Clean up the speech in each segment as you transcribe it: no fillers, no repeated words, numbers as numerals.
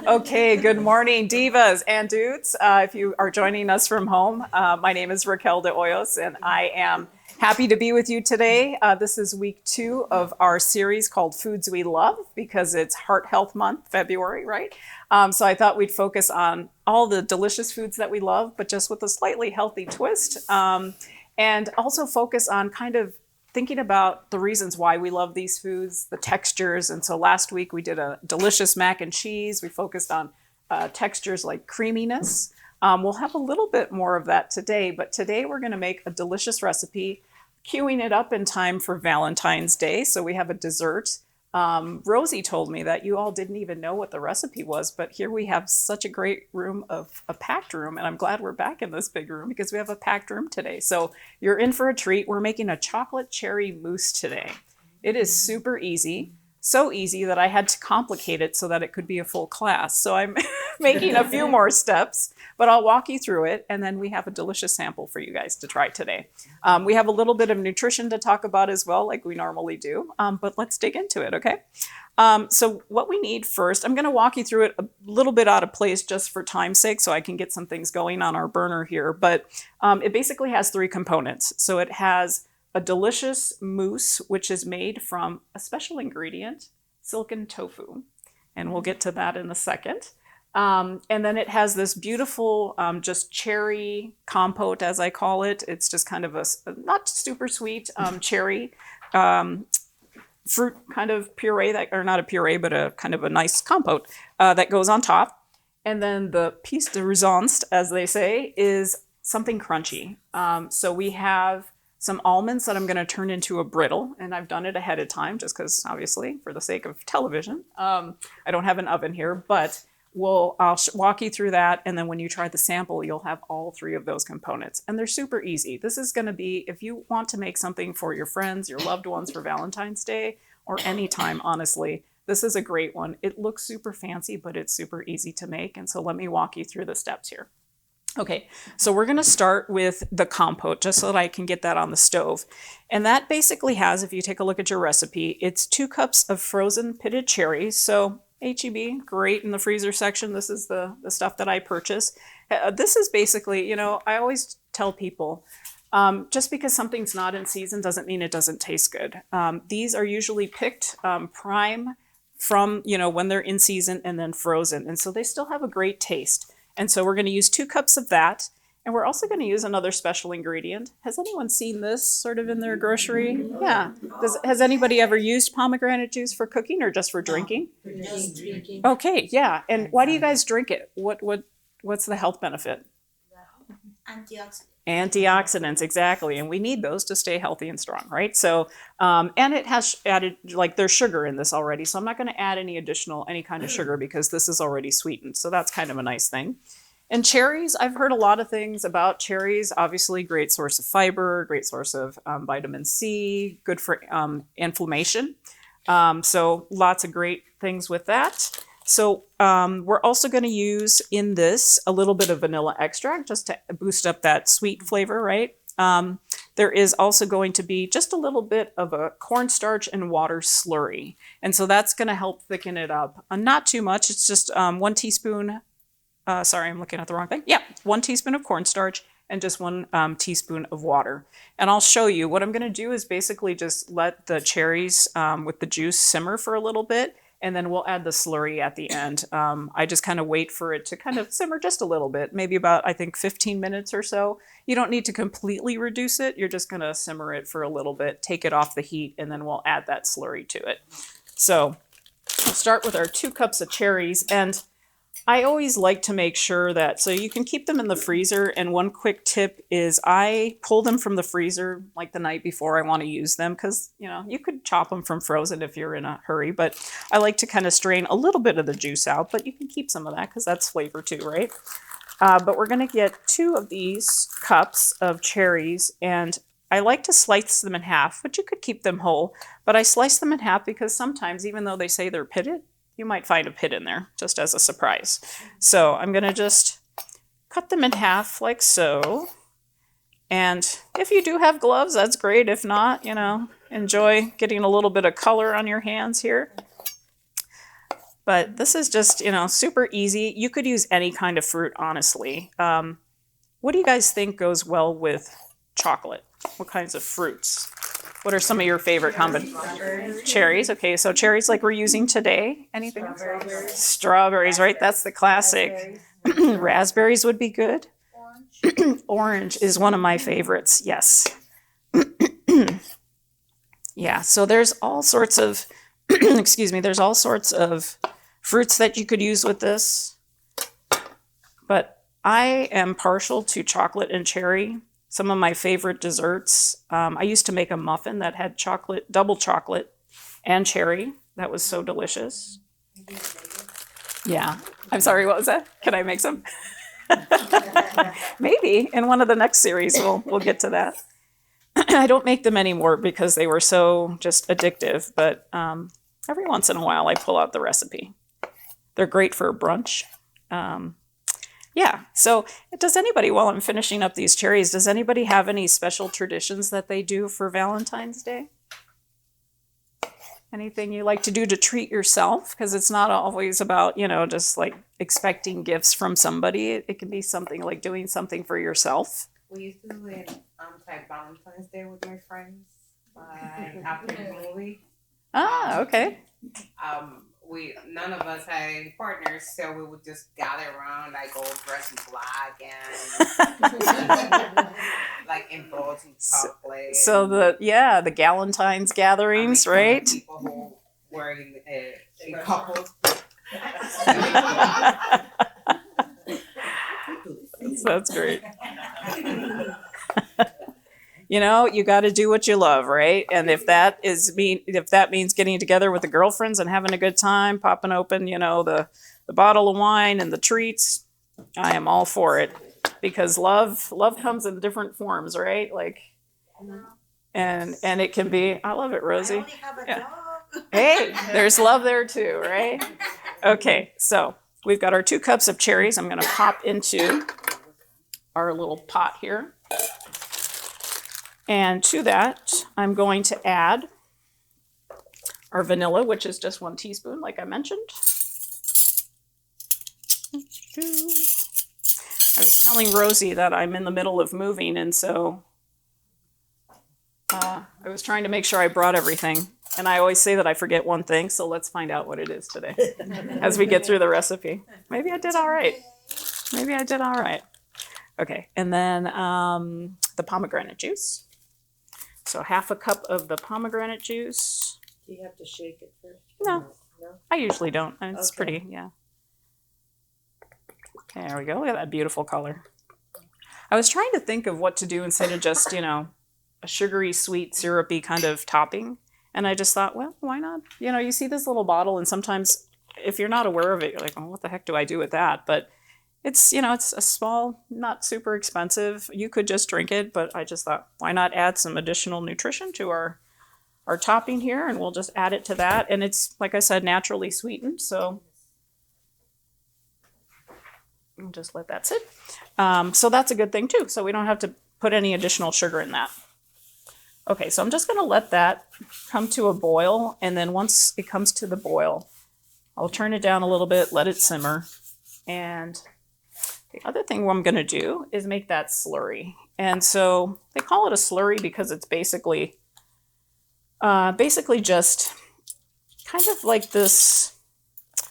Okay, good morning, divas and dudes. If you are joining us from home, my name is Raquel DeHoyos, and I am happy to be with you today. This is week 2 of our series called Foods We Love because it's Heart Health Month, February, right? So I thought we'd focus on all the delicious foods that we love, but just with a slightly healthy twist. And also focus on kind of thinking about the reasons why we love these foods, the textures. And so last week we did a delicious mac and cheese. We focused on textures like creaminess. We'll have a little bit more of that today, but today we're going to make a delicious recipe, queuing it up in time for Valentine's Day. So we have a dessert. Rosie told me that you all didn't even know what the recipe was, but here we have such a great room, of a packed room, and I'm glad we're back in this big room because we have a packed room today. So you're in for a treat. We're making a chocolate cherry mousse today. It is super easy, so easy that I had to complicate it so that it could be a full class. So I'm making a few more steps, but I'll walk you through it, and then we have a delicious sample for you guys to try today. We have a little bit of nutrition to talk about as well, like we normally do, but let's dig into it, okay? So what we need first, I'm going to walk you through it a little bit out of place just for time's sake so I can get some things going on our burner here, but it basically has 3 components. So it has a delicious mousse, which is made from a special ingredient, silken tofu, and we'll get to that in a second. And then it has this beautiful just cherry compote, as I call it. It's just kind of a not super sweet cherry fruit kind of puree, that, or not a puree, but a kind of a nice compote that goes on top. And then the piece de resistance, as they say, is something crunchy. So we have some almonds that I'm going to turn into a brittle, and I've done it ahead of time just because, obviously, for the sake of television. I don't have an oven here, but I'll walk you through that, and then when you try the sample, you'll have all 3 of those components. And they're super easy. This is going to be, if you want to make something for your friends, your loved ones for Valentine's Day, or any time, honestly, this is a great one. It looks super fancy, but it's super easy to make. And so let me walk you through the steps here. Okay, so we're going to start with the compote just so that I can get that on the stove. And that basically has, if you take a look at your recipe, it's 2 cups of frozen pitted cherries. So HEB, great in the freezer section. This is the stuff that I purchase. This is basically, I always tell people, just because something's not in season doesn't mean it doesn't taste good. These are usually picked prime from, when they're in season and then frozen. And so they still have a great taste. And so we're going to use 2 cups of that. And we're also going to use another special ingredient. Has anyone seen this sort of in their grocery? Yeah. Has anybody ever used pomegranate juice for cooking or just for drinking? Just drinking. Okay, yeah. And why do you guys drink it? What's the health benefit? Antioxidant. Antioxidants, exactly. And we need those to stay healthy and strong, right? So, and it has added, there's sugar in this already. So I'm not going to add any kind of sugar because this is already sweetened. So that's kind of a nice thing. And cherries, I've heard a lot of things about cherries. Obviously, great source of fiber, great source of vitamin C, good for inflammation. So lots of great things with that. So we're also going to use in this a little bit of vanilla extract just to boost up that sweet flavor, right? There is also going to be just a little bit of a cornstarch and water slurry. And so that's going to help thicken it up. Not too much. It's just 1 teaspoon. Sorry, I'm looking at the wrong thing. Yeah, 1 teaspoon of cornstarch and just 1 teaspoon of water. And I'll show you. What I'm going to do is basically just let the cherries with the juice simmer for a little bit, and then we'll add the slurry at the end. I just kind of wait for it to kind of simmer just a little bit, maybe about, I think, 15 minutes or so. You don't need to completely reduce it. You're just going to simmer it for a little bit, take it off the heat, and then we'll add that slurry to it. So we'll start with our 2 cups of cherries, and I always like to make sure that, so you can keep them in the freezer, and one quick tip is I pull them from the freezer like the night before I want to use them because, you could chop them from frozen if you're in a hurry, but I like to kind of strain a little bit of the juice out, but you can keep some of that because that's flavor too, right? But we're going to get 2 of these cups of cherries, and I like to slice them in half, but you could keep them whole, but I slice them in half because sometimes, even though they say they're pitted, you might find a pit in there just as a surprise. So I'm going to just cut them in half like so. And if you do have gloves, that's great. If not, enjoy getting a little bit of color on your hands here. But this is just, super easy. You could use any kind of fruit, honestly. What do you guys think goes well with chocolate? What kinds of fruits? What are some of your favorite combinations? Cherries. Okay, so cherries like we're using today. Anything else? Strawberries, right? That's the classic. Raspberries would be good. Orange is one of my favorites, yes. Yeah, so there's all sorts of, there's all sorts of fruits that you could use with this. But I am partial to chocolate and cherry. Some of my favorite desserts. I used to make a muffin that had chocolate, double chocolate and cherry. That was so delicious. Yeah. I'm sorry, what was that? Can I make some? Maybe in one of the next series we'll get to that. I don't make them anymore because they were so just addictive, but every once in a while I pull out the recipe. They're great for brunch. Yeah, so does anybody, while I'm finishing up these cherries, does anybody have any special traditions that they do for Valentine's Day? Anything you like to do to treat yourself? Because it's not always about, just like expecting gifts from somebody. It can be something like doing something for yourself. We used to do it like Valentine's Day with my friends, after the movie. Ah, okay. None of us had any partners, so we would just gather around, like all dressed in black and like indulge in chocolate. So the Galentine's gatherings, right? People who were in couples. That's great. You got to do what you love, right? And if that means getting together with the girlfriends and having a good time, popping open, the bottle of wine and the treats, I am all for it, because love comes in different forms, right? Like, and it can be. I love it, Rosie. I only have a dog. Hey, there's love there too, right? Okay, so we've got our 2 cups of cherries. I'm going to pop into our little pot here. And to that, I'm going to add our vanilla, which is just 1 teaspoon, like I mentioned. I was telling Rosie that I'm in the middle of moving, and so I was trying to make sure I brought everything. And I always say that I forget one thing, so let's find out what it is today as we get through the recipe. Maybe I did all right. Okay, and then the pomegranate juice. So 1/2 cup of the pomegranate juice. Do you have to shake it first? No. No? I usually don't. And it's Okay. pretty, yeah. There we go. Look at that beautiful color. I was trying to think of what to do instead of just, a sugary, sweet, syrupy kind of topping. And I just thought, well, why not? You see this little bottle, and sometimes if you're not aware of it, you're like, oh, what the heck do I do with that? But it's, it's a small, not super expensive. You could just drink it, but I just thought, why not add some additional nutrition to our topping here, and we'll just add it to that. And it's, like I said, naturally sweetened, so I'll just let that sit. So that's a good thing too. So we don't have to put any additional sugar in that. Okay, so I'm just going to let that come to a boil, and then once it comes to the boil, I'll turn it down a little bit, let it simmer, and the other thing I'm going to do is make that slurry. And so they call it a slurry because it's basically just kind of like this,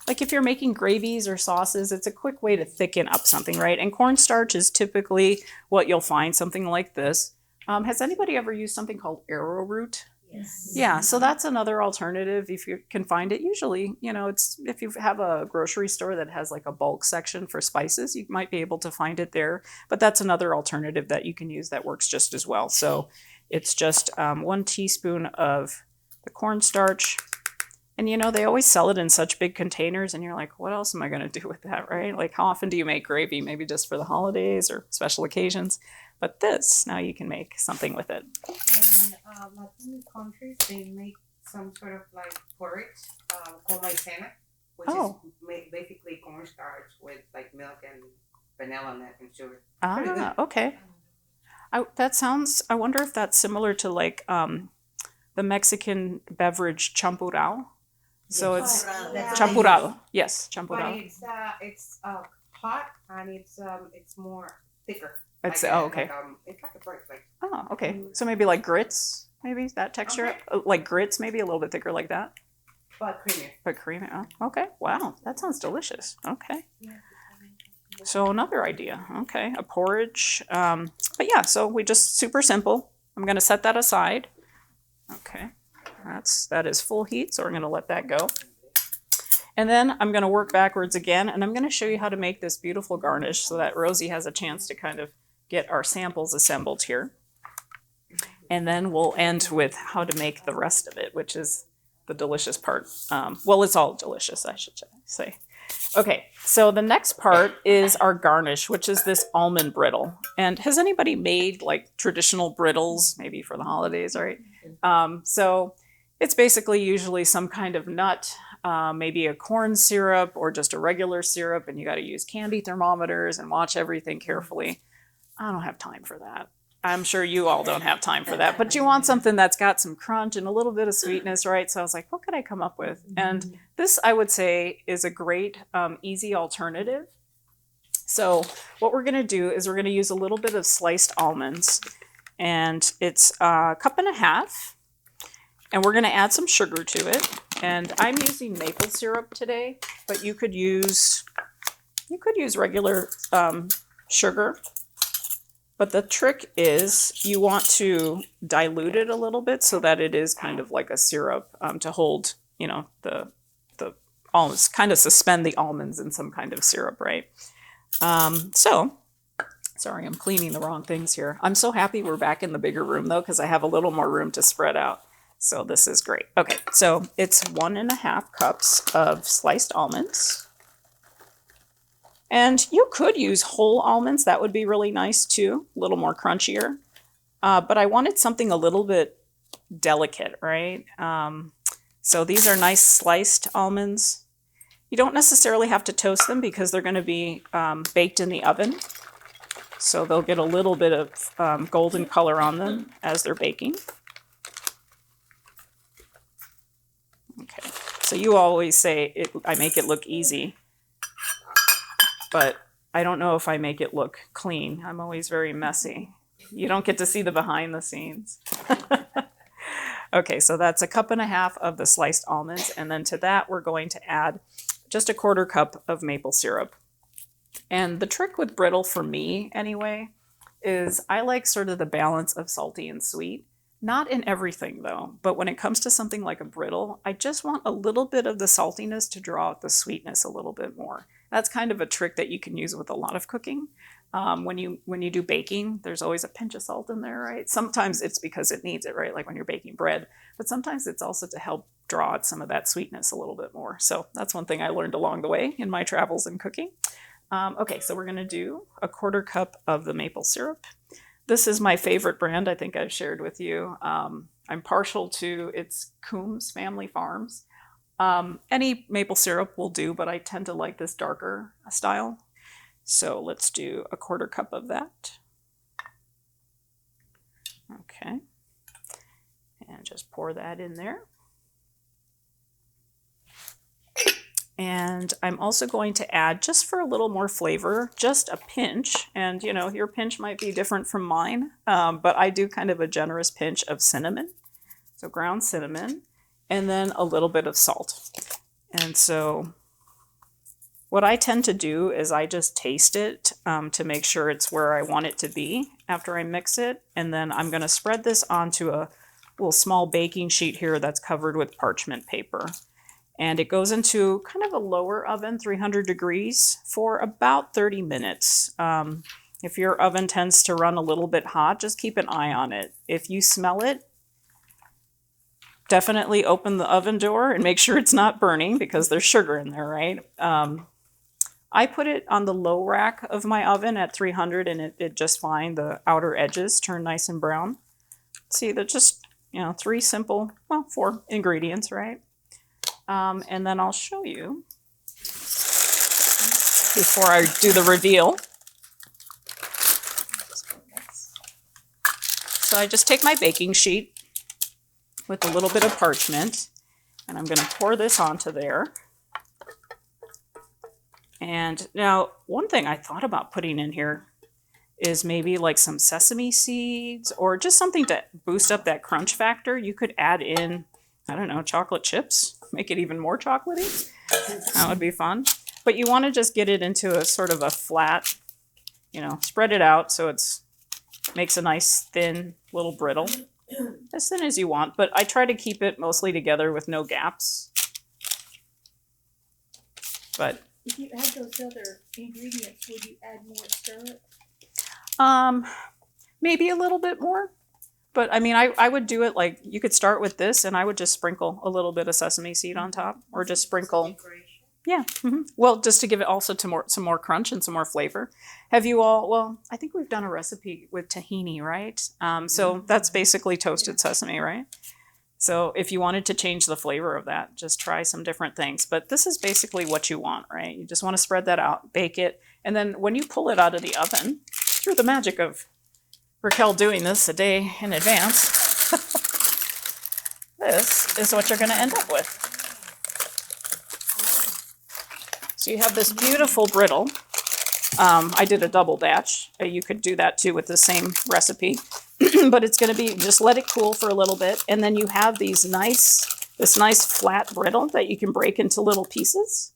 like if you're making gravies or sauces, it's a quick way to thicken up something, right? And cornstarch is typically what you'll find, something like this. Has anybody ever used something called arrowroot? Yes. Yeah, so that's another alternative if you can find it. Usually, it's if you have a grocery store that has like a bulk section for spices, you might be able to find it there. But that's another alternative that you can use that works just as well. So it's just 1 teaspoon of the cornstarch. And they always sell it in such big containers, and you're like, what else am I going to do with that, right? Like, how often do you make gravy? Maybe just for the holidays or special occasions. But this, now you can make something with it. And Latin countries, they make some sort of like porridge called maicena, which is basically cornstarch with like milk and vanilla nut and sugar. Ah, okay. I wonder if that's similar to like the Mexican beverage champurrado. So it's That's champurrado. Yes, But champurrado. it's hot and it's more thicker. It's Like oh okay. it's like a bread, like Oh, okay. So maybe like grits, maybe that texture, Okay. like grits, maybe a little bit thicker like that, but creamier. but creamy. Oh, okay. Wow, that sounds delicious. Okay. So another idea. Okay, a porridge. But yeah, so we just super simple. I'm gonna set that aside. Okay, that is full heat, so we're gonna let that go. And then I'm gonna work backwards again, and I'm gonna show you how to make this beautiful garnish so that Rosie has a chance to kind of get our samples assembled here. And then we'll end with how to make the rest of it, which is the delicious part. Well, it's all delicious, I should say. Okay, so the next part is our garnish, which is this almond brittle. And has anybody made like traditional brittles, maybe for the holidays, right? So it's basically usually some kind of nut, maybe a corn syrup or just a regular syrup, and you got to use candy thermometers and watch everything carefully. I don't have time for that. I'm sure you all don't have time for that, but you want something that's got some crunch and a little bit of sweetness, right? So I was like, what could I come up with? And this, I would say, is a great, easy alternative. So what we're gonna do is we're gonna use a little bit of sliced almonds, and it's a cup and a half, and we're gonna add some sugar to it. And I'm using maple syrup today, but you could use regular sugar. But the trick is you want to dilute it a little bit so that it is kind of like a syrup to hold, the almonds, kind of suspend the almonds in some kind of syrup, right? So, sorry, I'm cleaning the wrong things here. I'm so happy we're back in the bigger room though, because I have a little more room to spread out. So this is great. Okay, so it's 1.5 cups of sliced almonds. And you could use whole almonds. That would be really nice too, a little more crunchier. But I wanted something a little bit delicate, right? So these are nice sliced almonds. You don't necessarily have to toast them because they're going to be baked in the oven. So they'll get a little bit of golden color on them as they're baking. Okay, so you always say, I make it look easy. But I don't know if I make it look clean. I'm always very messy. You don't get to see the behind the scenes. Okay, so that's 1.5 cups of the sliced almonds. And then to that, we're going to add just 1/4 cup of maple syrup. And the trick with brittle for me anyway, is I like sort of the balance of salty and sweet. Not in everything though, but when it comes to something like a brittle, I just want a little bit of the saltiness to draw out the sweetness a little bit more. That's kind of a trick that you can use with a lot of cooking. When you do baking, there's always a pinch of salt in there, right? Sometimes it's because it needs it, right? Like when you're baking bread, but sometimes it's also to help draw out some of that sweetness a little bit more. So that's one thing I learned along the way in my travels in cooking. Okay, so we're gonna do 1/4 cup of the maple syrup. This is my favorite brand. I think I've shared with you. I'm partial to it's Coombs Family Farms. Any maple syrup will do, but I tend to like this darker style. So let's do 1/4 cup of that. Okay. And just pour that in there. And I'm also going to add, just for a little more flavor, just a pinch. And your pinch might be different from mine, but I do kind of a generous pinch of cinnamon. So ground cinnamon, and then a little bit of salt. And so what I tend to do is I just taste it to make sure it's where I want it to be after I mix it. And then I'm going to spread this onto a little small baking sheet here that's covered with parchment paper. And it goes into kind of a lower oven, 300 degrees, for about 30 minutes. If your oven tends to run a little bit hot, just keep an eye on it. If you smell it, definitely open the oven door and make sure it's not burning because there's sugar in there, right? I put it on the low rack of my oven at 300 and it did just fine. The outer edges turn nice and brown. See, they're just, 4 ingredients, right? And then I'll show you before I do the reveal. So I just take my baking sheet with a little bit of parchment, and I'm going to pour this onto there. And now, one thing I thought about putting in here is maybe like some sesame seeds or just something to boost up that crunch factor. You could add in, I don't know, chocolate chips, make it even more chocolatey. That would be fun. But you want to just get it into a sort of a flat, spread it out so it's makes a nice thin little brittle, as thin as you want. But I try to keep it mostly together with no gaps. But if you add those other ingredients, would you add more syrup? Maybe a little bit more. But I mean, I would do it like you could start with this, and I would just sprinkle a little bit of sesame seed on top, or just sprinkle. Yeah. Well, just to give it also some more crunch and some more flavor. Have you all? Well, I think we've done a recipe with tahini, right? So that's basically toasted sesame, right? So if you wanted to change the flavor of that, just try some different things. But this is basically what you want, right? You just want to spread that out, bake it, and then when you pull it out of the oven, through the magic of Raquel doing this a day in advance, this is what you're going to end up with. So you have this beautiful brittle. I did a double batch. You could do that too with the same recipe. But it's going to be, just let it cool for a little bit. And then you have this nice flat brittle that you can break into little pieces.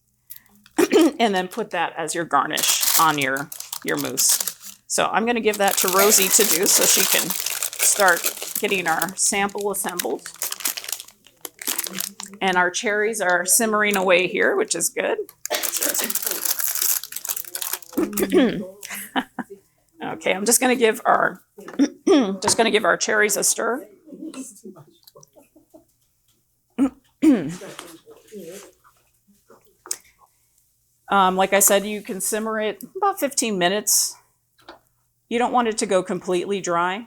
And then put that as your garnish on your mousse. So I'm going to give that to Rosie to do so she can start getting our sample assembled. And our cherries are simmering away here, which is good. Okay, I'm just going to give our cherries a stir. Like I said, you can simmer it about 15 minutes. You don't want it to go completely dry,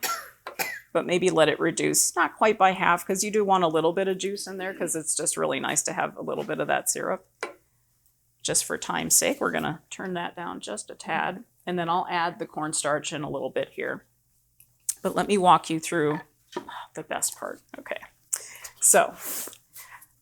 but maybe let it reduce, not quite by half, because you do want a little bit of juice in there, because it's just really nice to have a little bit of that syrup. Just for time's sake, we're going to turn that down just a tad, and then I'll add the cornstarch in a little bit here. But let me walk you through the best part. Okay, so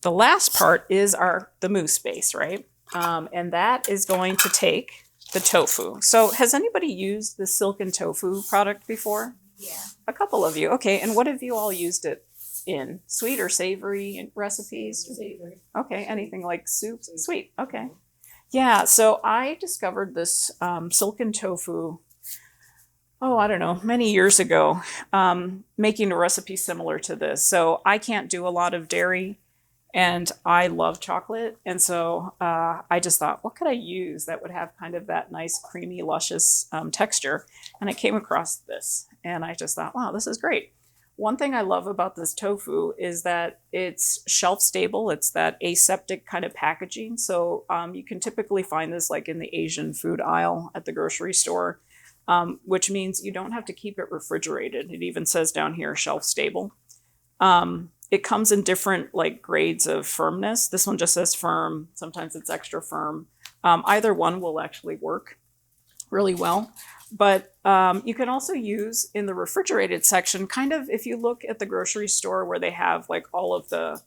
the last part is the mousse base, right? And that is going to take the tofu. So has anybody used the silken tofu product before? Yeah. A couple of you. Okay, and what have you all used it in? Sweet or savory recipes? Savory. Okay, anything like soups? Sweet, okay. Yeah, so I discovered this silken tofu, I don't know, many years ago, making a recipe similar to this. So I can't do a lot of dairy, and I love chocolate. And so I just thought, what could I use that would have kind of that nice, creamy, luscious texture? And I came across this, and I just thought, wow, this is great. One thing I love about this tofu is that it's shelf stable. It's that aseptic kind of packaging. So you can typically find this like in the Asian food aisle at the grocery store, which means you don't have to keep it refrigerated. It even says down here, shelf stable. It comes in different like grades of firmness. This one just says firm. Sometimes it's extra firm. Either one will actually work really well. But you can also use in the refrigerated section, kind of if you look at the grocery store where they have like all of the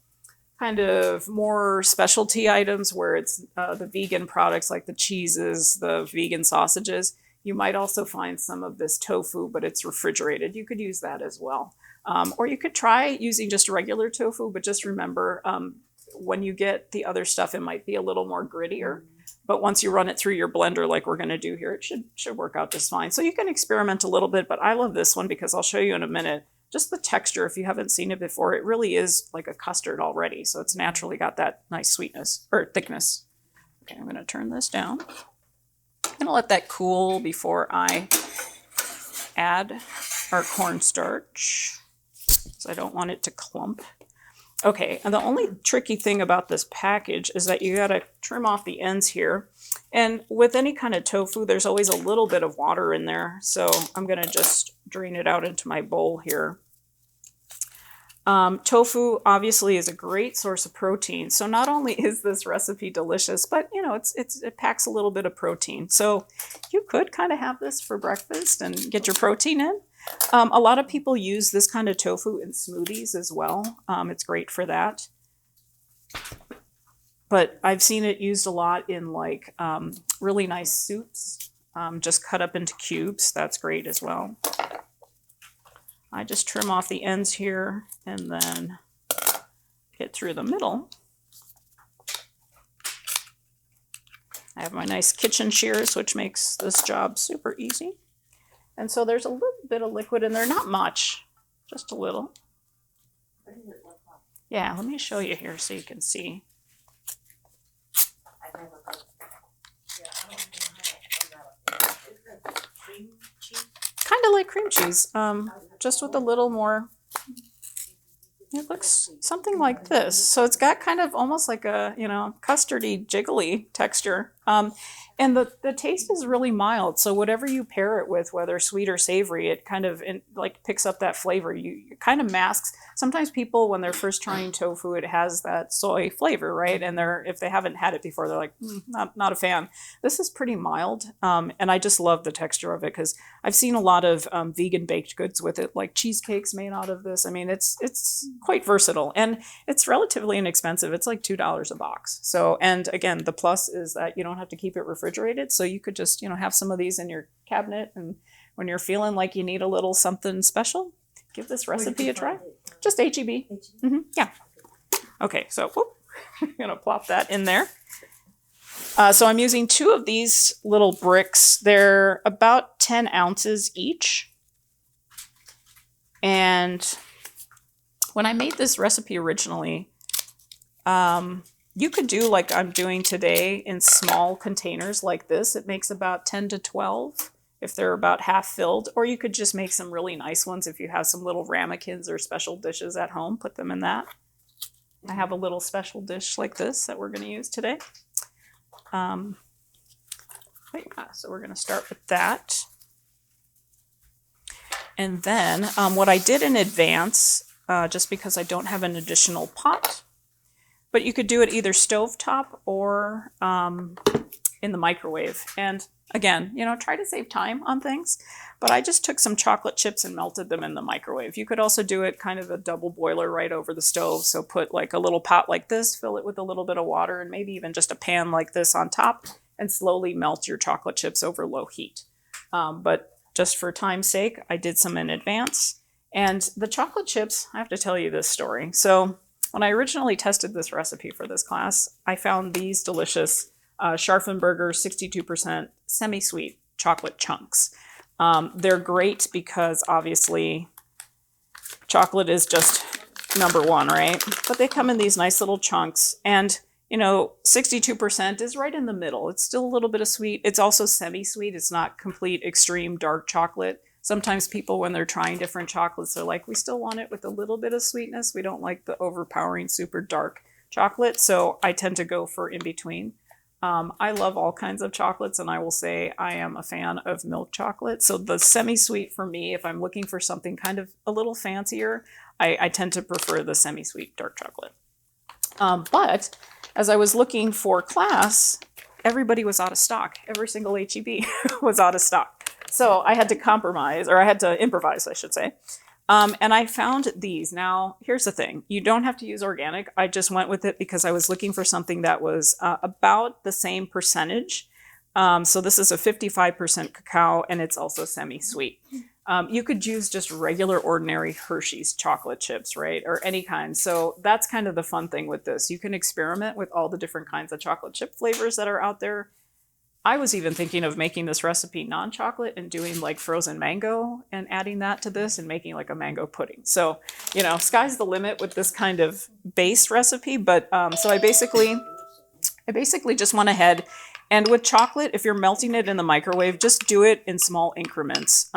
kind of more specialty items where it's the vegan products like the cheeses, the vegan sausages, you might also find some of this tofu, but it's refrigerated. You could use that as well. Or you could try using just regular tofu, but just remember when you get the other stuff, it might be a little more grittier. But once you run it through your blender like we're going to do here, it should work out just fine. So you can experiment a little bit, but I love this one because I'll show you in a minute. Just the texture, if you haven't seen it before, it really is like a custard already. So it's naturally got that nice sweetness or thickness. Okay, I'm going to turn this down. I'm going to let that cool before I add our cornstarch, because I don't want it to clump. Okay, and the only tricky thing about this package is that you gotta trim off the ends here. And with any kind of tofu, there's always a little bit of water in there. So I'm gonna just drain it out into my bowl here. Tofu obviously is a great source of protein. So not only is this recipe delicious, but you know, it packs a little bit of protein. So you could kind of have this for breakfast and get your protein in. A lot of people use this kind of tofu in smoothies as well. It's great for that. But I've seen it used a lot in like really nice soups, just cut up into cubes. That's great as well. I just trim off the ends here and then get through the middle. I have my nice kitchen shears, which makes this job super easy. And so there's a little bit of liquid in there, not much, just a little. Yeah, let me show you here so you can see. Kind of like cream cheese, just with a little more. It looks something like this. So it's got kind of almost like a, custardy, jiggly texture. And the taste is really mild. So whatever you pair it with, whether sweet or savory, it kind of like picks up that flavor. You kind of masks. Sometimes people, when they're first trying tofu, it has that soy flavor, right? And if they haven't had it before, they're like, not a fan. This is pretty mild. And I just love the texture of it because I've seen a lot of vegan baked goods with it, like cheesecakes made out of this. I mean, it's quite versatile and it's relatively inexpensive. It's like $2 a box. So, and again, the plus is that you don't have to keep it refrigerated. So you could just, have some of these in your cabinet. And when you're feeling like you need a little something special, give this recipe a try. Just HEB. Yeah. Okay. So I'm going to plop that in there. So I'm using 2 of these little bricks. They're about 10 ounces each. And when I made this recipe originally, you could do like I'm doing today in small containers like this. It makes about 10 to 12 if they're about half filled. Or you could just make some really nice ones if you have some little ramekins or special dishes at home. Put them in that. I have a little special dish like this that we're going to use today. So we're going to start with that. And then what I did in advance, just because I don't have an additional pot, but you could do it either stovetop or in the microwave. And again, try to save time on things. But I just took some chocolate chips and melted them in the microwave. You could also do it kind of a double boiler right over the stove. So put like a little pot like this, fill it with a little bit of water, and maybe even just a pan like this on top, and slowly melt your chocolate chips over low heat. But just for time's sake, I did some in advance. And the chocolate chips, I have to tell you this story. So when I originally tested this recipe for this class, I found these delicious Scharfenberger 62% semi-sweet chocolate chunks. They're great because obviously chocolate is just number one, right? But they come in these nice little chunks. And 62% is right in the middle. It's still a little bit of sweet. It's also semi-sweet. It's not complete extreme dark chocolate. Sometimes people, when they're trying different chocolates, they're like, we still want it with a little bit of sweetness. We don't like the overpowering, super dark chocolate. So I tend to go for in between. I love all kinds of chocolates, and I will say I am a fan of milk chocolate. So the semi-sweet for me, if I'm looking for something kind of a little fancier, I tend to prefer the semi-sweet dark chocolate. But as I was looking for class, everybody was out of stock. Every single HEB was out of stock. So I had to compromise, or I had to improvise, I should say. And I found these. Now, here's the thing. You don't have to use organic. I just went with it because I was looking for something that was about the same percentage. So this is a 55% cacao, and it's also semi-sweet. You could use just regular, ordinary Hershey's chocolate chips, right? Or any kind. So that's kind of the fun thing with this. You can experiment with all the different kinds of chocolate chip flavors that are out there. I was even thinking of making this recipe non-chocolate and doing like frozen mango and adding that to this and making like a mango pudding. So, sky's the limit with this kind of base recipe. But so I basically just went ahead, and with chocolate, if you're melting it in the microwave, just do it in small increments.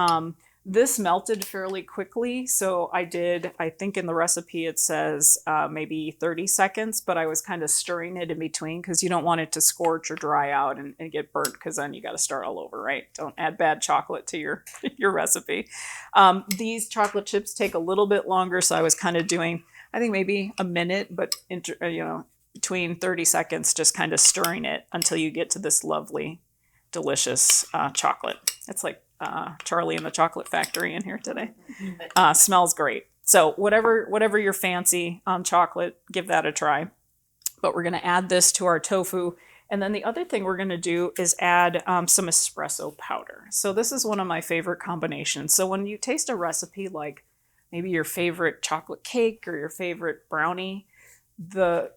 This melted fairly quickly, so I think in the recipe it says maybe 30 seconds, but I was kind of stirring it in between because you don't want it to scorch or dry out and get burnt, because then you got to start all over, right? Don't add bad chocolate to your recipe. These chocolate chips take a little bit longer, so I was kind of doing, I think maybe a minute, but between 30 seconds, just kind of stirring it until you get to this lovely, delicious chocolate. It's like Charlie and the Chocolate Factory in here today. Smells great. So whatever you're fancy on chocolate, give that a try. But we're going to add this to our tofu. And then the other thing we're going to do is add some espresso powder. So this is one of my favorite combinations. So when you taste a recipe like maybe your favorite chocolate cake or your favorite brownie, the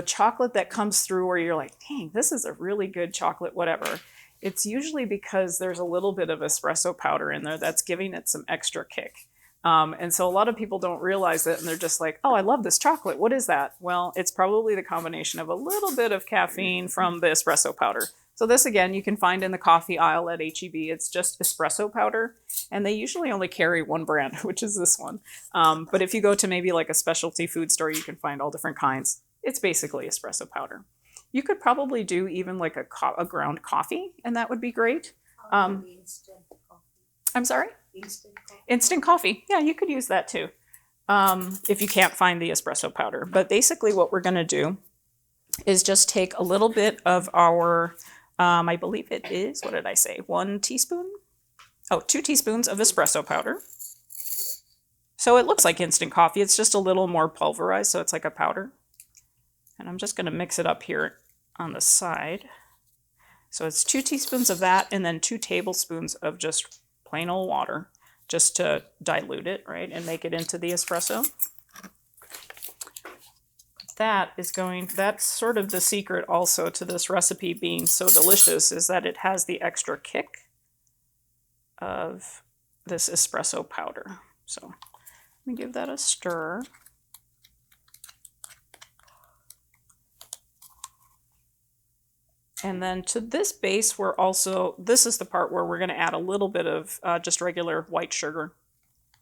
chocolate that comes through where you're like, dang, this is a really good chocolate, whatever. It's usually because there's a little bit of espresso powder in there that's giving it some extra kick. And so a lot of people don't realize it and they're just like, oh, I love this chocolate. What is that? Well, it's probably the combination of a little bit of caffeine from the espresso powder. So this, again, you can find in the coffee aisle at HEB. It's just espresso powder. And they usually only carry one brand, which is this one. But if you go to maybe like a specialty food store, you can find all different kinds. It's basically espresso powder. You could probably do even like a ground coffee, and that would be great. Instant coffee. I'm sorry? Instant coffee. Instant coffee. Yeah, you could use that too. If you can't find the espresso powder. But basically what we're going to do is just take a little bit of our, I believe it is, what did I say? 1 teaspoon? Oh, 2 teaspoons of espresso powder. So it looks like instant coffee. It's just a little more pulverized, so it's like a powder. And I'm just going to mix it up here on the side. So it's 2 teaspoons of that and then 2 tablespoons of just plain old water just to dilute it, right, and make it into the espresso. That's sort of the secret also to this recipe being so delicious, is that it has the extra kick of this espresso powder. So let me give that a stir. And then to this base, this is the part where we're going to add a little bit of just regular white sugar.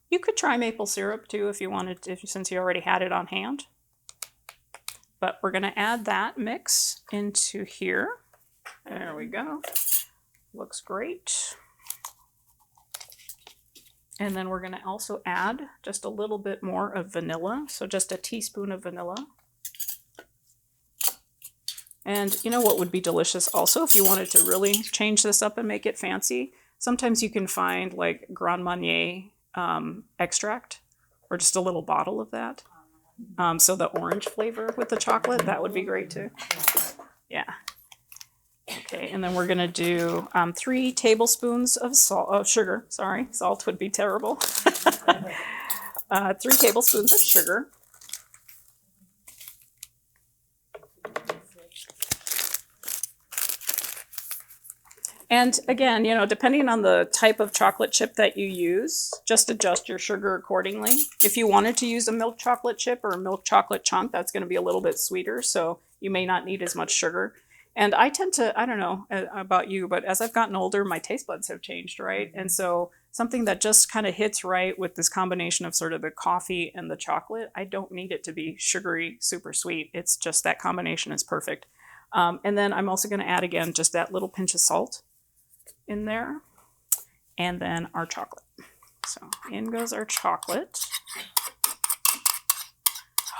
You could try maple syrup too if you wanted, since you already had it on hand. But we're going to add that mix into here. There we go. Looks great. And then we're going to also add just a little bit more of vanilla. So just a teaspoon of vanilla. And you know what would be delicious also if you wanted to really change this up and make it fancy? Sometimes you can find like Grand Marnier extract, or just a little bottle of that. So the orange flavor with the chocolate, that would be great too. Yeah. Okay, and then we're gonna do 3 tablespoons of sugar. Sorry, salt would be terrible. 3 tablespoons of sugar. And again, depending on the type of chocolate chip that you use, just adjust your sugar accordingly. If you wanted to use a milk chocolate chip or a milk chocolate chunk, that's going to be a little bit sweeter, so you may not need as much sugar. And I tend to, I don't know about you, but as I've gotten older, my taste buds have changed, right? And so something that just kind of hits right with this combination of sort of the coffee and the chocolate, I don't need it to be sugary, super sweet. It's just that combination is perfect. And then I'm also going to add, again, just that little pinch of salt in there, and then our chocolate. So in goes our chocolate. Oh,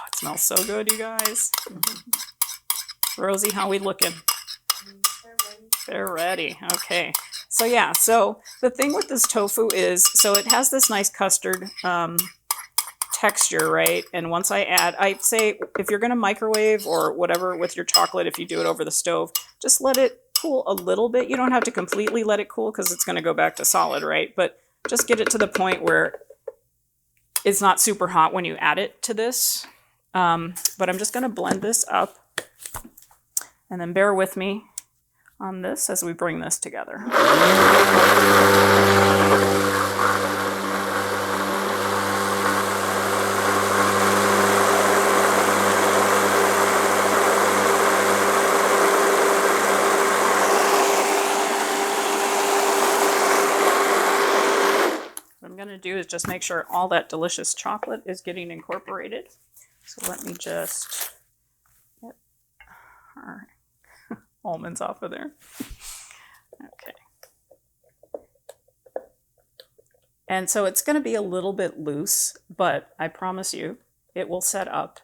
it smells so good, you guys. Rosie, how we looking? They're ready. Okay. So yeah, so the thing with this tofu is, so it has this nice custard texture, right? And once I'd say if you're going to microwave or whatever with your chocolate, if you do it over the stove, just let it cool a little bit. You don't have to completely let it cool because it's going to go back to solid, right? But just get it to the point where it's not super hot when you add it to this. But I'm just going to blend this up, and then bear with me on this as we bring this together. Do is just make sure all that delicious chocolate is getting incorporated. So let me just get our almonds off of there. Okay. And so it's going to be a little bit loose, but I promise you it will set up.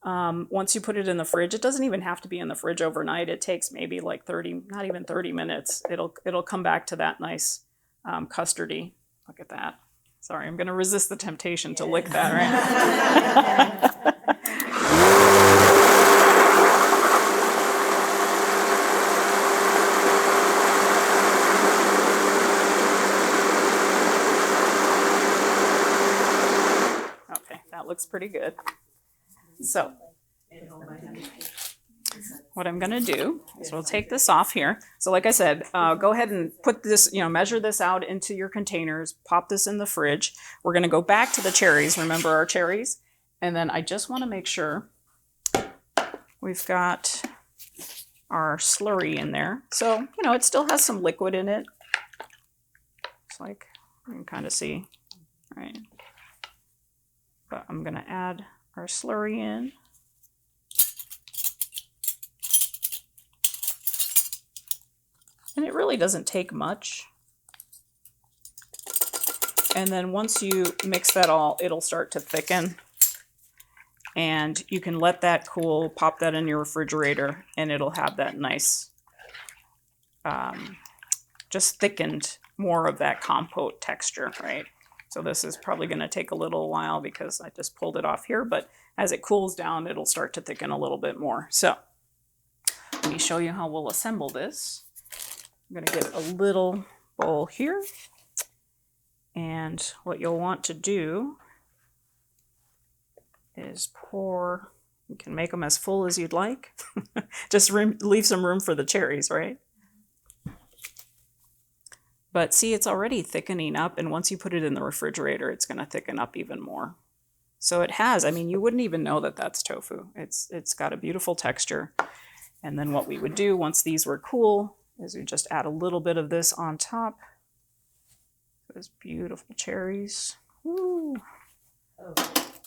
Once you put it in the fridge, it doesn't even have to be in the fridge overnight. It takes maybe like 30, not even 30 minutes. It'll come back to that nice custardy. Look at that. Sorry, I'm going to resist the temptation to lick that, right? Okay, that looks pretty good. So what I'm going to do is we'll take this off here. So like I said, go ahead and put this, measure this out into your containers, pop this in the fridge. We're going to go back to the cherries. Remember our cherries? And then I just want to make sure we've got our slurry in there. So, it still has some liquid in it. It's like, you can kind of see, right? But I'm going to add our slurry in. And it really doesn't take much. And then once you mix that all, it'll start to thicken. And you can let that cool, pop that in your refrigerator, and it'll have that nice, just thickened, more of that compote texture, right? So this is probably going to take a little while because I just pulled it off here, but as it cools down, it'll start to thicken a little bit more. So let me show you how we'll assemble this. I'm going to get a little bowl here, and what you'll want to do is pour, you can make them as full as you'd like. Just leave some room for the cherries, right? But see, it's already thickening up, and once you put it in the refrigerator, it's going to thicken up even more. So it has, you wouldn't even know that that's tofu. It's got a beautiful texture. And then what we would do once these were cool is we just add a little bit of this on top. Those beautiful cherries. Woo.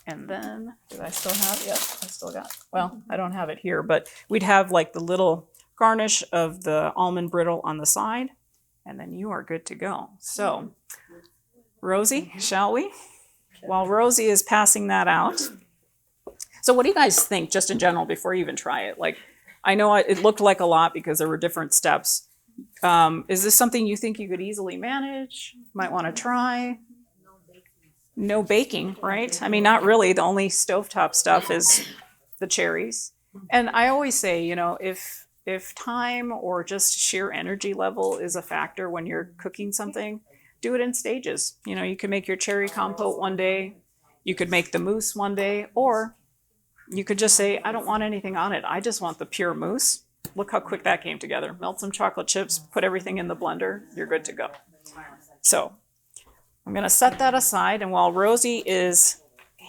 And then, did I still have it? Yep, I still got it. Well, I don't have it here, but we'd have like the little garnish of the almond brittle on the side, and then you are good to go. So, Rosie, shall we? While Rosie is passing that out. So what do you guys think, just in general, before you even try it? Like, I know it looked like a lot because there were different steps. Is this something you think you could easily manage? Might want to try? No baking, right? Not really. The only stovetop stuff is the cherries. And I always say, if time or just sheer energy level is a factor when you're cooking something, do it in stages. You can make your cherry compote one day, you could make the mousse one day, or you could just say, I don't want anything on it. I just want the pure mousse. Look how quick that came together. Melt some chocolate chips, put everything in the blender, you're good to go. So I'm going to set that aside. And while Rosie is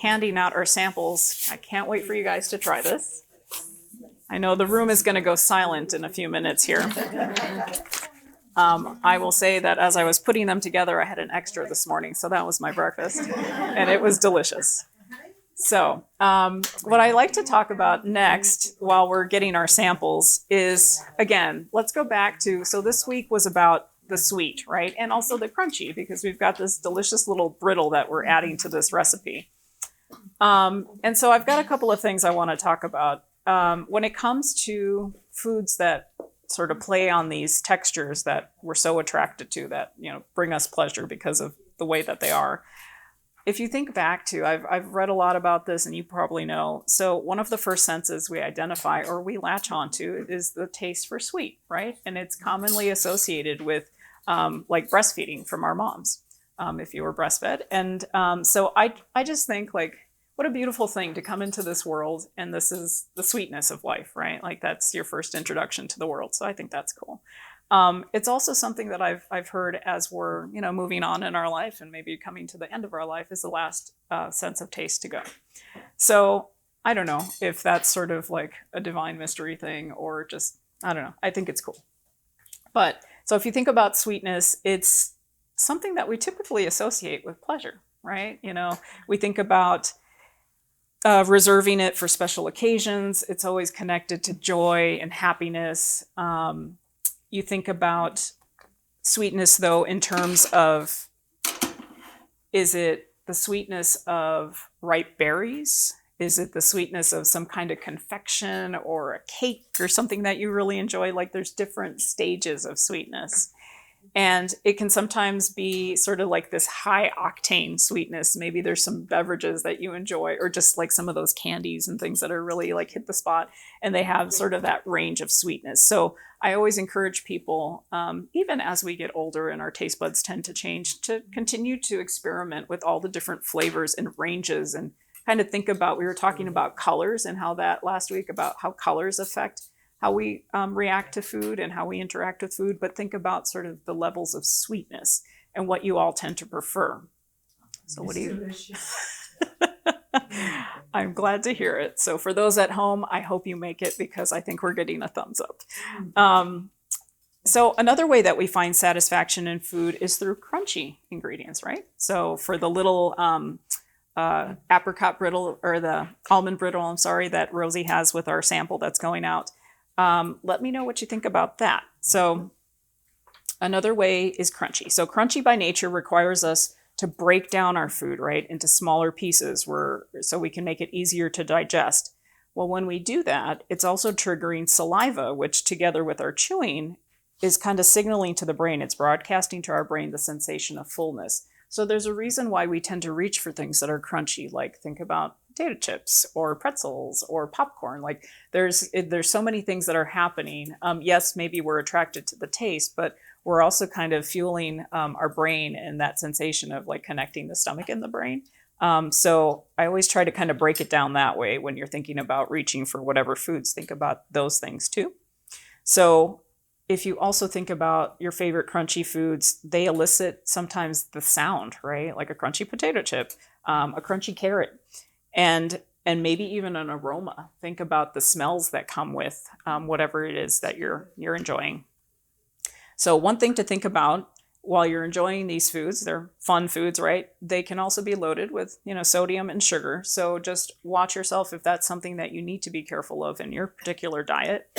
handing out our samples, I can't wait for you guys to try this. I know the room is going to go silent in a few minutes here. I will say that as I was putting them together, I had an extra this morning. So that was my breakfast. And it was delicious. So what I like to talk about next while we're getting our samples is, again, let's go back to, so this week was about the sweet, right? And also the crunchy, because we've got this delicious little brittle that we're adding to this recipe. And so I've got a couple of things I want to talk about. When it comes to foods that sort of play on these textures that we're so attracted to, that, bring us pleasure because of the way that they are. If you think back to, I've read a lot about this, and you probably know. So one of the first senses we identify or we latch onto is the taste for sweet, right? And it's commonly associated with like breastfeeding from our moms, if you were breastfed. And so I just think, like, what a beautiful thing to come into this world, and this is the sweetness of life, right? Like, that's your first introduction to the world. So I think that's cool. It's also something that I've heard as we're, moving on in our life and maybe coming to the end of our life, is the last sense of taste to go. So I don't know if that's sort of like a divine mystery thing or just, I don't know. I think it's cool. But so if you think about sweetness, it's something that we typically associate with pleasure, right? We think about reserving it for special occasions. It's always connected to joy and happiness. You think about sweetness, though, in terms of, is it the sweetness of ripe berries? Is it the sweetness of some kind of confection or a cake or something that you really enjoy? Like, there's different stages of sweetness. And it can sometimes be sort of like this high octane sweetness. Maybe there's some beverages that you enjoy, or just like some of those candies and things that are really like hit the spot, and they have sort of that range of sweetness. So I always encourage people, even as we get older and our taste buds tend to change, to continue to experiment with all the different flavors and ranges, and kind of think about, we were talking about colors and how that last week, about how colors affect how we react to food and how we interact with food, but think about sort of the levels of sweetness and what you all tend to prefer. So what do you? I'm glad to hear it. So for those at home, I hope you make it, because I think we're getting a thumbs up. So another way that we find satisfaction in food is through crunchy ingredients, right? So for the little apricot brittle, or the almond brittle, I'm sorry, that Rosie has with our sample that's going out. Let me know what you think about that. So another way is crunchy. So crunchy by nature requires us to break down our food, right, into smaller pieces, so we can make it easier to digest. Well, when we do that, it's also triggering saliva, which together with our chewing is kind of signaling to the brain. It's broadcasting to our brain the sensation of fullness. So there's a reason why we tend to reach for things that are crunchy, like think about potato chips or pretzels or popcorn. Like there's so many things that are happening. Yes, maybe we're attracted to the taste, but we're also kind of fueling our brain and that sensation of like connecting the stomach and the brain. So I always try to kind of break it down that way. When you're thinking about reaching for whatever foods, think about those things too. So if you also think about your favorite crunchy foods, they elicit sometimes the sound, right? Like a crunchy potato chip, a crunchy carrot, and maybe even an aroma. Think about the smells that come with whatever it is that you're enjoying. So one thing to think about while you're enjoying these foods, they're fun foods, right? They can also be loaded with, sodium and sugar. So just watch yourself if that's something that you need to be careful of in your particular diet.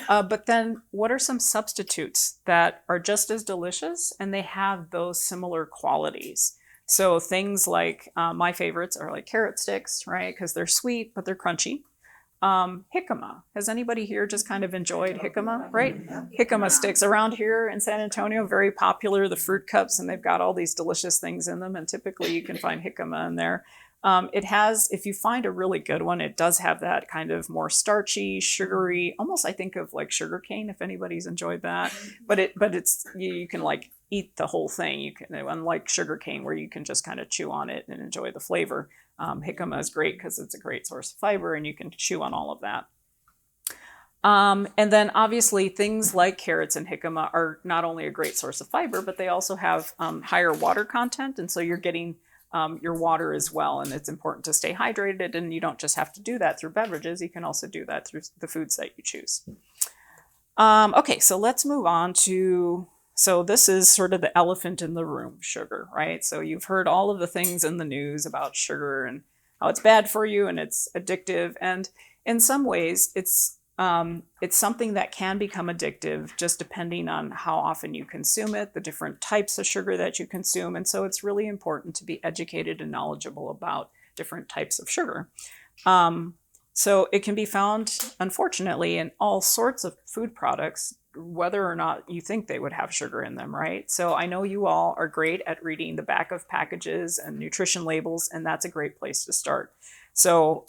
But then what are some substitutes that are just as delicious and they have those similar qualities? So things like my favorites are like carrot sticks, right? Because they're sweet, but they're crunchy. Jicama. Has anybody here just kind of enjoyed jicama, right? Jicama sticks around here in San Antonio, very popular, the fruit cups, and they've got all these delicious things in them. And typically you can find jicama in there. It has, if you find a really good one, it does have that kind of more starchy, sugary, almost I think of like sugar cane, if anybody's enjoyed that. But it's you can like eat the whole thing. You can, unlike sugar cane where you can just kind of chew on it and enjoy the flavor. Jicama is great because it's a great source of fiber and you can chew on all of that. And then obviously things like carrots and jicama are not only a great source of fiber, but they also have higher water content. And so you're getting your water as well. And it's important to stay hydrated, and you don't just have to do that through beverages. You can also do that through the foods that you choose. Okay, so let's move on to, so this is sort of the elephant in the room, sugar, right? So you've heard all of the things in the news about sugar and how it's bad for you and it's addictive. And in some ways, it's something that can become addictive just depending on how often you consume it, the different types of sugar that you consume. And so it's really important to be educated and knowledgeable about different types of sugar. So it can be found, unfortunately, in all sorts of food products, whether or not you think they would have sugar in them, right? So I know you all are great at reading the back of packages and nutrition labels, and that's a great place to start. So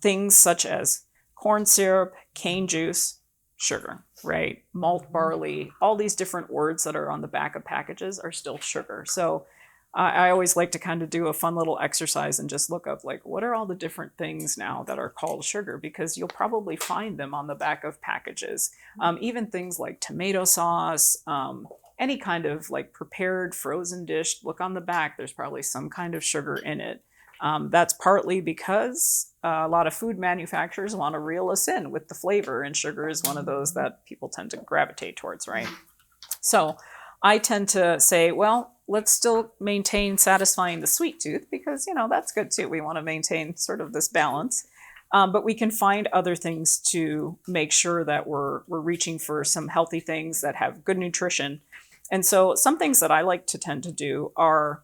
things such as corn syrup, cane juice, sugar, right? Malt barley, all these different words that are on the back of packages are still sugar. So I always like to kind of do a fun little exercise and just look up like, what are all the different things now that are called sugar? Because you'll probably find them on the back of packages. Even things like tomato sauce, any kind of like prepared frozen dish, look on the back, there's probably some kind of sugar in it. That's partly because a lot of food manufacturers want to reel us in with the flavor, and sugar is one of those that people tend to gravitate towards, right? So I tend to say, well, let's still maintain satisfying the sweet tooth because, that's good too. We want to maintain sort of this balance. But we can find other things to make sure that we're reaching for some healthy things that have good nutrition. And so some things that I like to tend to do are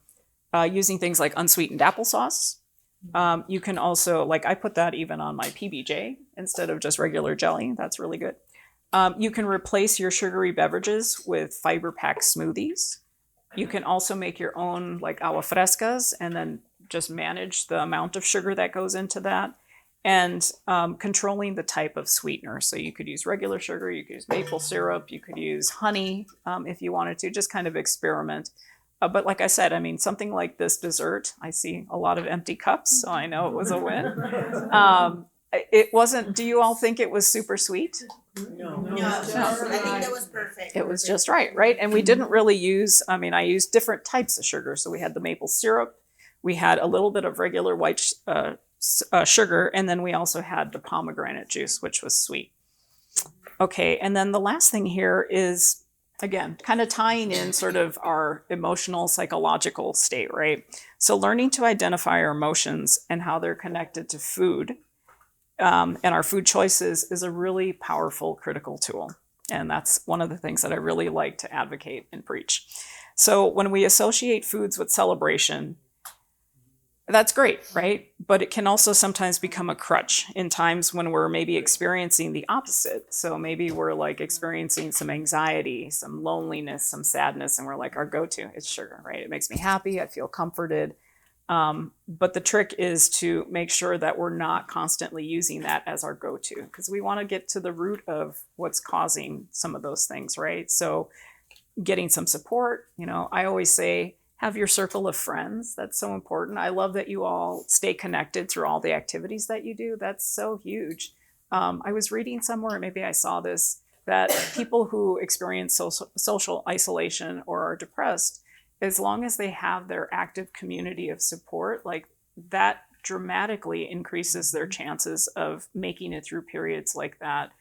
using things like unsweetened applesauce. You can also, like I put that even on my PBJ instead of just regular jelly. That's really good. You can replace your sugary beverages with fiber-packed smoothies. You can also make your own like agua frescas and then just manage the amount of sugar that goes into that. And controlling the type of sweetener. So you could use regular sugar, you could use maple syrup, you could use honey if you wanted to, just kind of experiment. But like I said, I mean, something like this dessert, I see a lot of empty cups, so I know it was a win. It wasn't, do you all think it was super sweet? No, I think that was perfect. It was just right, right? And we didn't really use, I mean, I used different types of sugar. So we had the maple syrup, we had a little bit of regular white sugar, and then we also had the pomegranate juice, which was sweet. Okay, and then the last thing here is, again, kind of tying in sort of our emotional, psychological state, right? So learning to identify our emotions and how they're connected to food and our food choices is a really powerful, critical tool. And that's one of the things that I really like to advocate and preach. So when we associate foods with celebration, that's great, right? But it can also sometimes become a crutch in times when we're maybe experiencing the opposite. So maybe we're like experiencing some anxiety, some loneliness, some sadness, and we're like, our go-to is sugar, right? It makes me happy, I feel comforted. But the trick is to make sure that we're not constantly using that as our go-to, because we want to get to the root of what's causing some of those things, right? So getting some support, you know, I always say, have your circle of friends. That's so important. I love that you all stay connected through all the activities that you do. That's so huge. I was reading somewhere, maybe I saw this, that people who experience social isolation or are depressed, as long as they have their active community of support, like that dramatically increases their chances of making it through periods like that.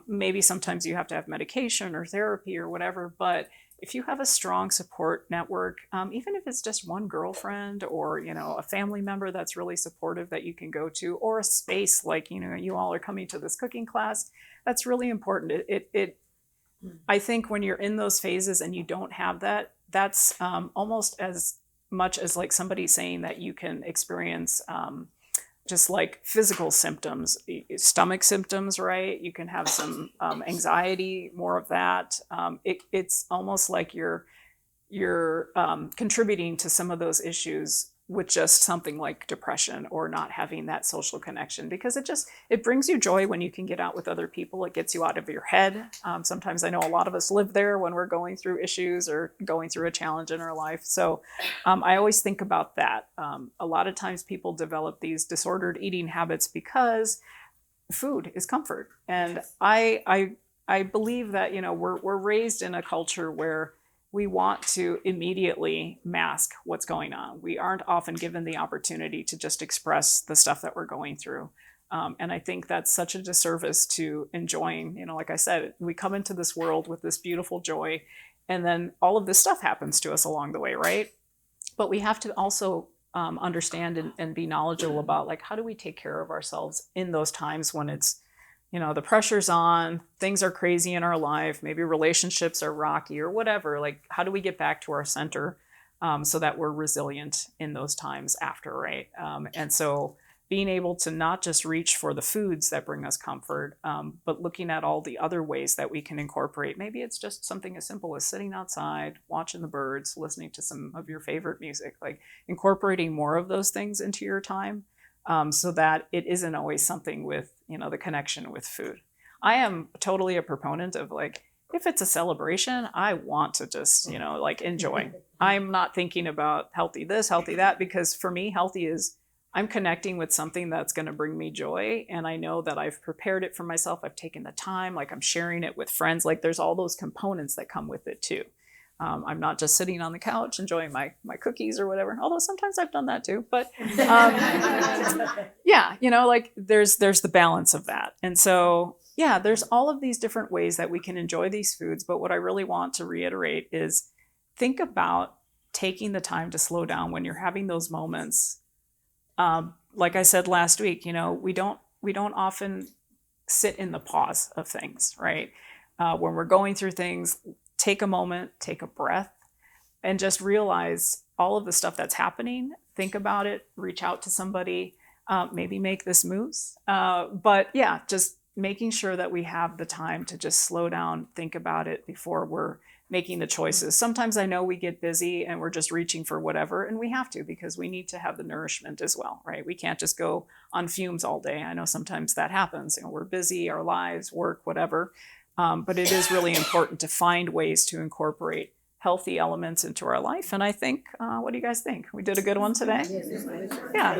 Maybe sometimes you have to have medication or therapy or whatever, but if you have a strong support network, even if it's just one girlfriend or, you know, a family member that's really supportive that you can go to, or a space like, you know, you all are coming to this cooking class, that's really important. I think when you're in those phases and you don't have that, that's almost as much as like somebody saying that you can experience just like physical symptoms, stomach symptoms, right? You can have some anxiety, more of that. It's almost like you're contributing to some of those issues with just something like depression or not having that social connection, because it brings you joy when you can get out with other people. It gets you out of your head. Sometimes I know a lot of us live there when we're going through issues or going through a challenge in our life. So I always think about that. A lot of times people develop these disordered eating habits because food is comfort. And I believe that, you know, we're raised in a culture where we want to immediately mask what's going on. We aren't often given the opportunity to just express the stuff that we're going through. And I think that's such a disservice to enjoying, you know, like I said, we come into this world with this beautiful joy, and then all of this stuff happens to us along the way, right? But we have to also understand and be knowledgeable about, like, how do we take care of ourselves in those times when it's, you know, the pressure's on, things are crazy in our life, maybe relationships are rocky or whatever. Like, how do we get back to our center so that we're resilient in those times after, right? And so being able to not just reach for the foods that bring us comfort, but looking at all the other ways that we can incorporate. Maybe it's just something as simple as sitting outside, watching the birds, listening to some of your favorite music, like incorporating more of those things into your time. So that it isn't always something with, you know, the connection with food. I am totally a proponent of, like, if it's a celebration, I want to just, you know, like enjoy. I'm not thinking about healthy this, healthy that, because for me, healthy is I'm connecting with something that's going to bring me joy. And I know that I've prepared it for myself. I've taken the time, like I'm sharing it with friends. Like there's all those components that come with it too. I'm not just sitting on the couch enjoying my cookies or whatever, although sometimes I've done that too. But yeah, you know, like there's the balance of that. And so, yeah, there's all of these different ways that we can enjoy these foods. But what I really want to reiterate is think about taking the time to slow down when you're having those moments. Like I said last week, you know, we don't often sit in the pause of things, right? When we're going through things, take a moment, take a breath, and just realize all of the stuff that's happening. Think about it, reach out to somebody, maybe make this mousse. But yeah, just making sure that we have the time to just slow down, think about it before we're making the choices. Sometimes I know we get busy and we're just reaching for whatever, and we have to because we need to have the nourishment as well, right? We can't just go on fumes all day. I know sometimes that happens. We're busy, our lives, work, whatever. But it is really important to find ways to incorporate healthy elements into our life. And I think, what do you guys think? We did a good one today? Yeah.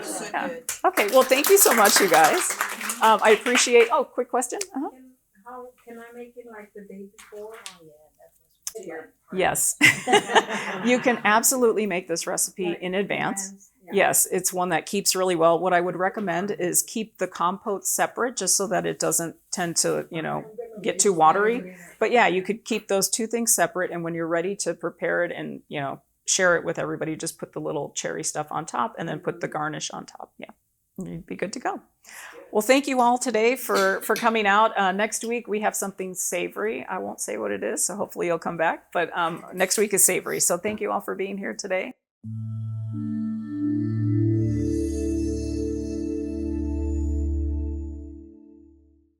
Okay, well, thank you so much, you guys. I appreciate, quick question? How can I make it like the day before? Oh, yeah, that's what's Yes. You can absolutely make this recipe in advance. Yes, it's one that keeps really well. What I would recommend is keep the compote separate just so that it doesn't tend to, get too watery. But yeah, you could keep those two things separate. And when you're ready to prepare it and, share it with everybody, just put the little cherry stuff on top and then put the garnish on top. Yeah, you'd be good to go. Well, thank you all today for coming out. Next week, we have something savory. I won't say what it is, so hopefully you'll come back. But next week is savory. So thank you all for being here today.